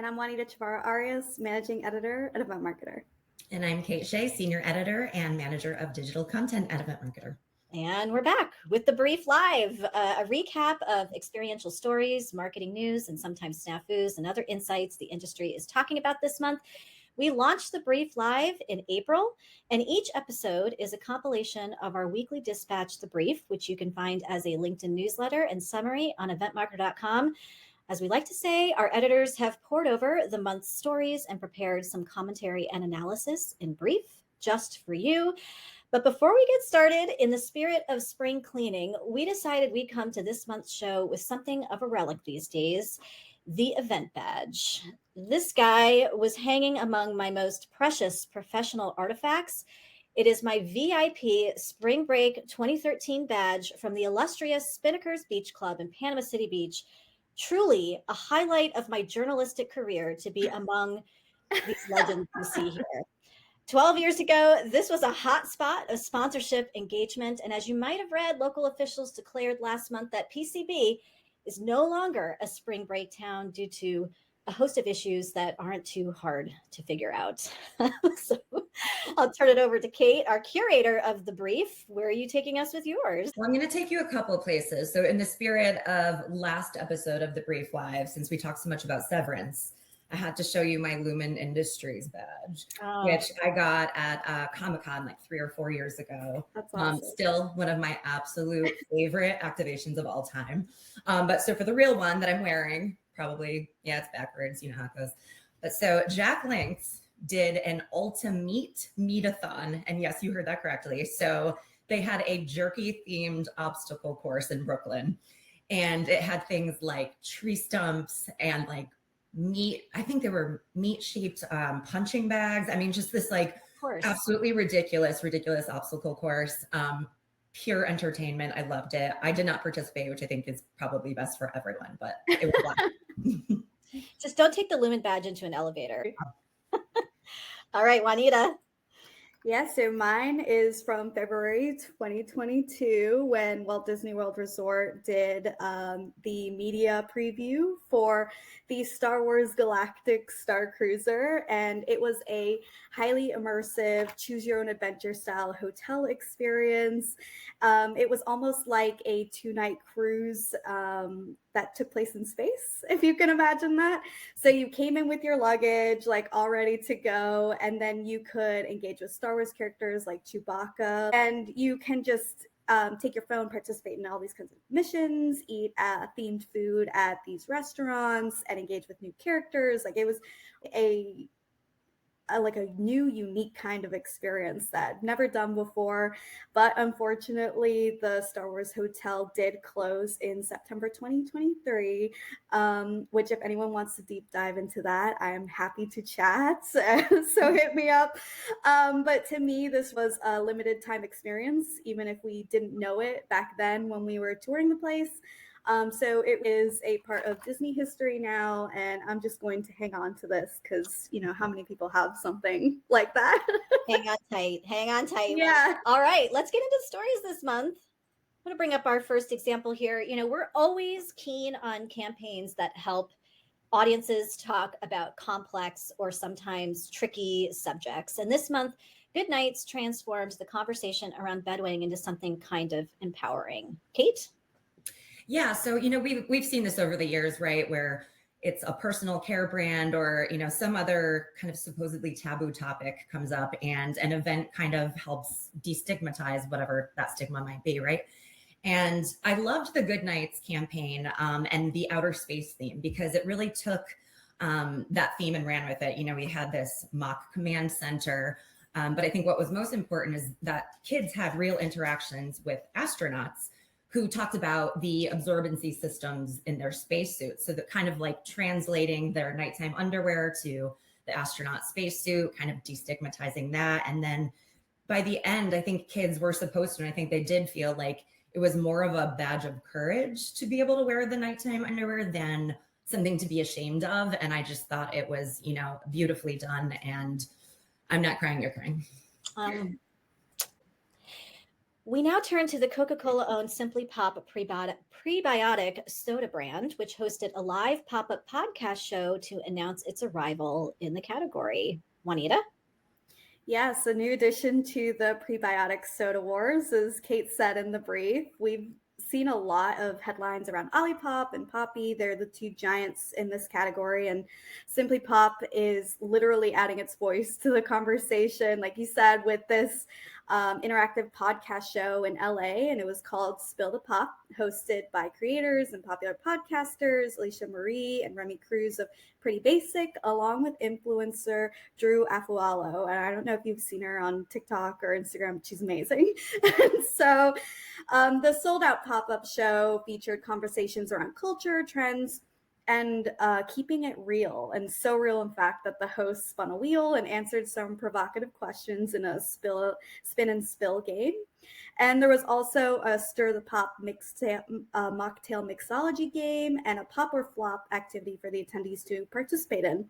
And I'm Juanita Chavarra-Arias, Managing Editor and Event Marketer. And I'm Kate Shea, Senior Editor and Manager of Digital Content at Event Marketer. And we're back with the Brief Live, a recap of experiential stories, marketing news, and sometimes snafus and other insights the industry is talking about this month. We launched the Brief Live in April, and each episode is a compilation of our weekly dispatch, The Brief, which you can find as a LinkedIn newsletter and summary on eventmarketer.com. As we like to say, our editors have pored over the month's stories and prepared some commentary and analysis in brief, just for you. But before we get started, in the spirit of spring cleaning, we decided we'd come to this month's show with something of a relic these days, the event badge. This guy was hanging among my most precious professional artifacts. It is my VIP Spring Break 2013 badge from the illustrious Spinnakers Beach Club in Panama City Beach. Truly a highlight of my journalistic career to be among these legends you see here. 12 years ago, this was a hot spot of sponsorship engagement. And as you might have read, local officials declared last month that PCB is no longer a spring break town due to a host of issues that aren't too hard to figure out. So I'll turn it over to Kate, our curator of the brief. Where are you taking us with yours? Well, I'm going to take you a couple of places. So in the spirit of last episode of the Brief Live, since we talked so much about severance, I had to show you my Lumen Industries badge, which I got at Comic-Con like 3 or 4 years ago. That's awesome. Still one of my absolute favorite activations of all time. But so for the real one that I'm wearing, probably, yeah, it's backwards, you know how it goes. But so Jack Links did an Ultimate Meetathon. And yes, you heard that correctly. So they had a jerky themed obstacle course in Brooklyn. And it had things like tree stumps and like meat. I think there were meat shaped punching bags. I mean, just this like absolutely ridiculous obstacle course. Pure entertainment. I loved it. I did not participate, which I think is probably best for everyone, but it was fun. Just don't take the Lumen badge into an elevator. All right, Juanita. Yeah, so mine is from February 2022 when Walt Disney World Resort did the media preview for the Star Wars Galactic Star Cruiser. And it was a highly immersive, choose your own adventure style hotel experience. It was almost like a 2-night cruise that took place in space, if you can imagine that. So you came in with your luggage, like all ready to go, and then you could engage with Star Wars characters like Chewbacca, and you can just take your phone, participate in all these kinds of missions, eat themed food at these restaurants, and engage with new characters. Like it was a new, unique kind of experience that I've never done before. But unfortunately, the Star Wars Hotel did close in September 2023, which if anyone wants to deep dive into that, I'm happy to chat. So hit me up. But to me, this was a limited time experience, even if we didn't know it back then when we were touring the place. So it is a part of Disney history now, and I'm just going to hang on to this because, you know, how many people have something like that? Hang on tight. Yeah. All right, let's get into stories this month. I'm going to bring up our first example here. You know, we're always keen on campaigns that help audiences talk about complex or sometimes tricky subjects. And this month, Good Nights transformed the conversation around bedwetting into something kind of empowering. Kate? Yeah. So, you know, we've seen this over the years, right? Where it's a personal care brand or, you know, some other kind of supposedly taboo topic comes up and an event kind of helps destigmatize whatever that stigma might be, right? And I loved the Good Nights campaign and the outer space theme because it really took that theme and ran with it. You know, we had this mock command center, but I think what was most important is that kids had real interactions with astronauts who talked about the absorbency systems in their spacesuits. So that kind of like translating their nighttime underwear to the astronaut spacesuit, kind of destigmatizing that. And then by the end, I think kids were supposed to, and I think they did feel like it was more of a badge of courage to be able to wear the nighttime underwear than something to be ashamed of. And I just thought it was, you know, beautifully done. And I'm not crying, you're crying. We now turn to the Coca-Cola owned Simply Pop prebiotic soda brand, which hosted a live pop-up podcast show to announce its arrival in the category. Juanita? Yes, a new addition to the prebiotic soda wars, as Kate said in the brief. We've seen a lot of headlines around Olipop and Poppy. They're the two giants in this category, and Simply Pop is literally adding its voice to the conversation, like you said, with this interactive podcast show in LA, and it was called Spill the Pop, hosted by creators and popular podcasters Alicia Marie and Remy Cruz of Pretty Basic, along with influencer Drew Afualo. And I don't know if you've seen her on TikTok or Instagram, but she's amazing. And so the sold out pop-up show featured conversations around culture, trends, and keeping it real. And so real, in fact, that the host spun a wheel and answered some provocative questions in a spin and spill game. And there was also a Stir the Pop mocktail mixology game and a pop or flop activity for the attendees to participate in.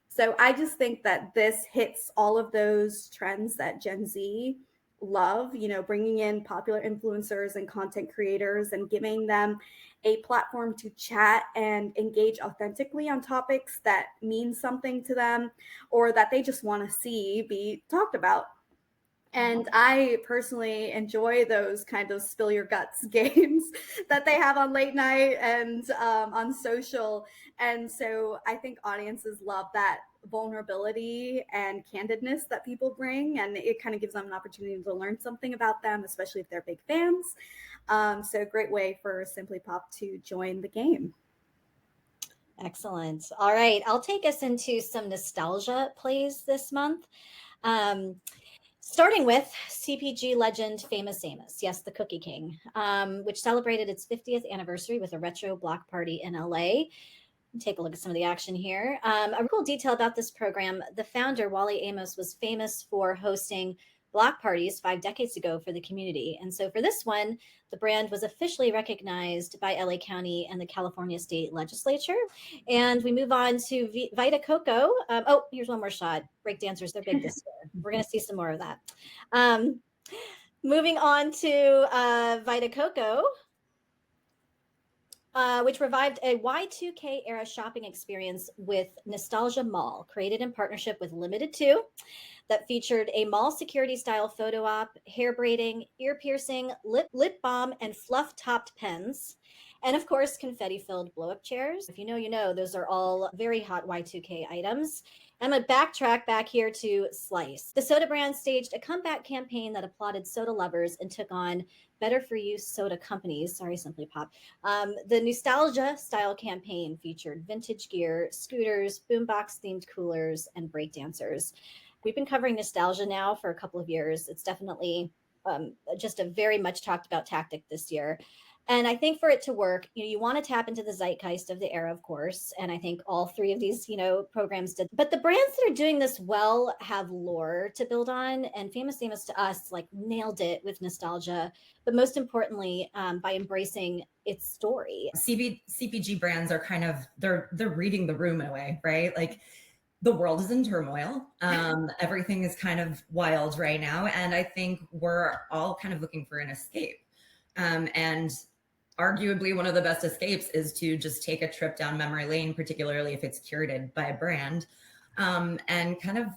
So I just think that this hits all of those trends that Gen Z love, bringing in popular influencers and content creators and giving them a platform to chat and engage authentically on topics that mean something to them or that they just want to see be talked about. And I personally enjoy those kind of spill your guts games that they have on late night and on social. And so I think audiences love that vulnerability and candidness that people bring. And it kind of gives them an opportunity to learn something about them, especially if they're big fans. So great way for Simply Pop to join the game. Excellent. All right. I'll take us into some nostalgia plays this month. Starting with CPG legend Famous Amos, yes, the Cookie King, which celebrated its 50th anniversary with a retro block party in LA. Take a look at some of the action here. A cool detail about this program, the founder, Wally Amos, was famous for hosting block parties 5 decades ago for the community. And so for this one, the brand was officially recognized by LA County and the California State Legislature. And we move on to Vita Coco. Here's one more shot. Break dancers, they're big this year. We're going to see some more of that. Moving on to Vita Coco, which revived a Y2K era shopping experience with Nostalgia Mall, created in partnership with Limited 2, that featured a mall security style photo op, hair braiding, ear piercing, lip balm, and fluff topped pens. And of course, confetti filled blow up chairs. If you know, you know, those are all very hot Y2K items. I'm going to backtrack back here to Slice. The soda brand staged a comeback campaign that applauded soda lovers and took on better for you soda companies. Sorry, Simply Pop. The nostalgia style campaign featured vintage gear, scooters, boombox themed coolers, and breakdancers. We've been covering nostalgia now for a couple of years. It's definitely just a very much talked about tactic this year. And I think for it to work, you want to tap into the zeitgeist of the era, of course. And I think all 3 of these, programs did. But the brands that are doing this well have lore to build on. And Famous Amos to us, nailed it with nostalgia. But most importantly, by embracing its story. CPG brands are kind of, they're reading the room in a way, right? The world is in turmoil. Everything is kind of wild right now. And I think we're all kind of looking for an escape. And arguably one of the best escapes is to just take a trip down memory lane, particularly if it's curated by a brand, and kind of,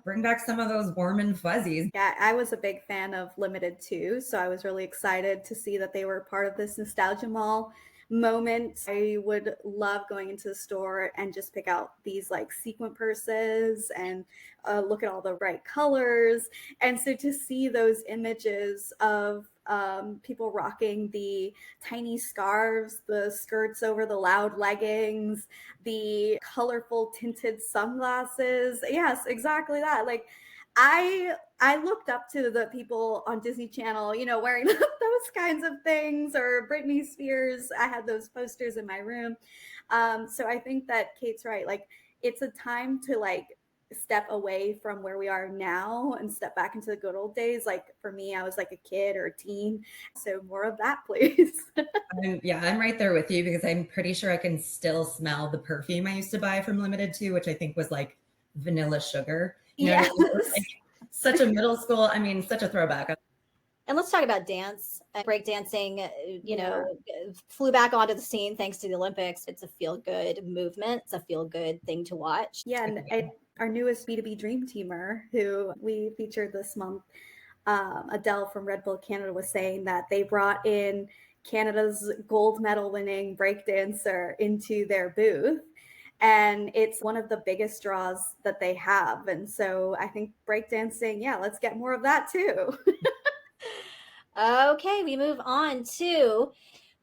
bring back some of those warm and fuzzies. Yeah, I was a big fan of Limited 2, so I was really excited to see that they were part of this Nostalgia Mall moment. I would love going into the store and just pick out these sequin purses and look at all the bright colors. And so to see those images of people rocking the tiny scarves, the skirts over the loud leggings, the colorful tinted sunglasses. Yes, exactly that. I looked up to the people on Disney Channel, wearing those kinds of things, or Britney Spears. I had those posters in my room. So I think that Kate's right. It's a time to step away from where we are now and step back into the good old days. For me, I was a kid or a teen. So more of that, please. I'm right there with you, because I'm pretty sure I can still smell the perfume I used to buy from Limited 2, which I think was vanilla sugar. Yes. Such a middle school, such a throwback. And let's talk about dance. Breakdancing, flew back onto the scene thanks to the Olympics. It's a feel-good movement. It's a feel-good thing to watch. Yeah, and our newest B2B Dream Teamer, who we featured this month, Adele from Red Bull Canada, was saying that they brought in Canada's gold medal winning breakdancer into their booth. And it's one of the biggest draws that they have. And so I think breakdancing, let's get more of that too. Okay, we move on to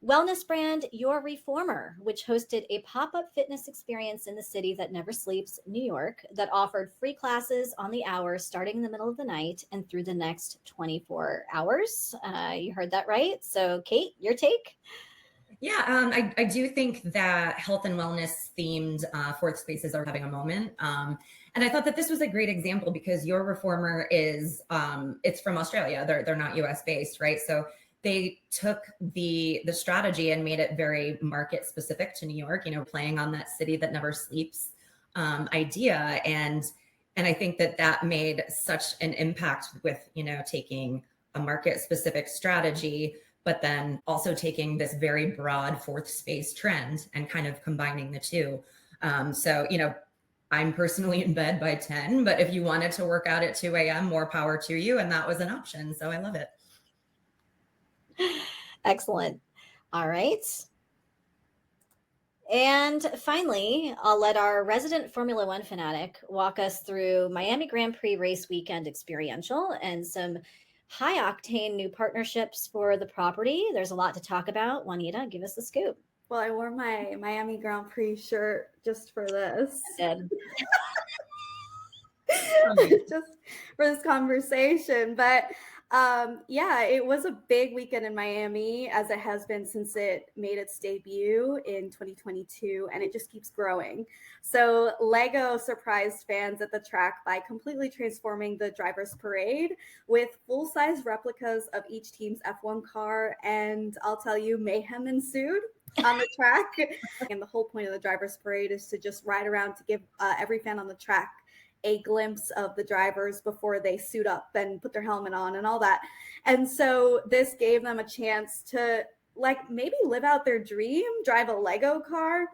wellness brand Your Reformer, which hosted a pop-up fitness experience in the city that never sleeps, New York, that offered free classes on the hour starting in the middle of the night and through the next 24 hours. You heard that right. So Kate, your take? Yeah, I do think that health and wellness themed fourth spaces are having a moment. And I thought that this was a great example because Your Reformer is, it's from Australia. They're not US based, right? So they took the strategy and made it very market specific to New York, playing on that city that never sleeps idea. And I think that made such an impact with, taking a market specific strategy, but then also taking this very broad fourth space trend and kind of combining the two. So, I'm personally in bed by 10, but if you wanted to work out at 2 a.m., more power to you. And that was an option. So I love it. Excellent. All right. And finally, I'll let our resident Formula One fanatic walk us through Miami Grand Prix race weekend experiential and some high octane new partnerships for the property. There's a lot to talk about. Juanita, give us the scoop. Well, I wore my Miami Grand Prix shirt just for this. Just for this conversation. But it was a big weekend in Miami, as it has been since it made its debut in 2022, and it just keeps growing. So Lego surprised fans at the track by completely transforming the driver's parade with full-size replicas of each team's F1 car, and I'll tell you, mayhem ensued on the track. And the whole point of the driver's parade is to just ride around to give every fan on the track a glimpse of the drivers before they suit up and put their helmet on and all that. And so this gave them a chance to maybe live out their dream, drive a Lego car.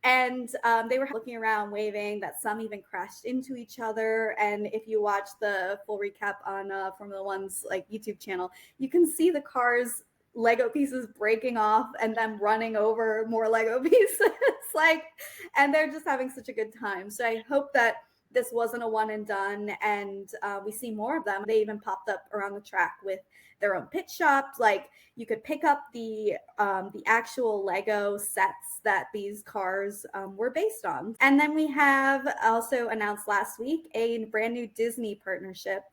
And they were looking around, waving, that some even crashed into each other. And if you watch the full recap on Formula One's YouTube channel, you can see the cars Lego pieces breaking off and them running over more Lego pieces. And they're just having such a good time. So I hope that this wasn't a one and done, and we see more of them. They even popped up around the track with their own pit shops. You could pick up the actual Lego sets that these cars were based on. And then we have also announced last week a brand new Disney partnership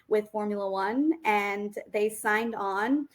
with Formula One, and they signed on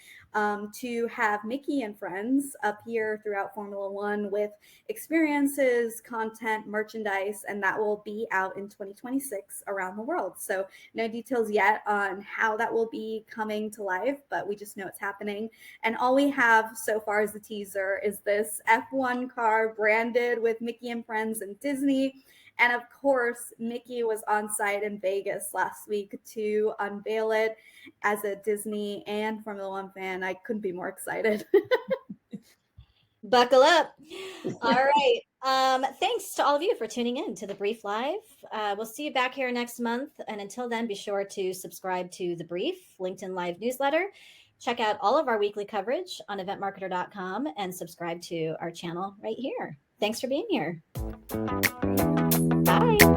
to have Mickey and friends appear throughout Formula One with experiences, content, merchandise, and that will be out in 2026 around the world. So no details yet on how that will be coming to life, but we just know it's happening. And all we have so far as the teaser is this F1 car branded with Mickey and friends and Disney. And of course, Mickey was on site in Vegas last week to unveil it. As a Disney and Formula One fan, I couldn't be more excited. Buckle up. All right. Thanks to all of you for tuning in to The Brief Live. We'll see you back here next month. And until then, be sure to subscribe to The Brief LinkedIn Live newsletter. Check out all of our weekly coverage on eventmarketer.com and subscribe to our channel right here. Thanks for being here. Bye.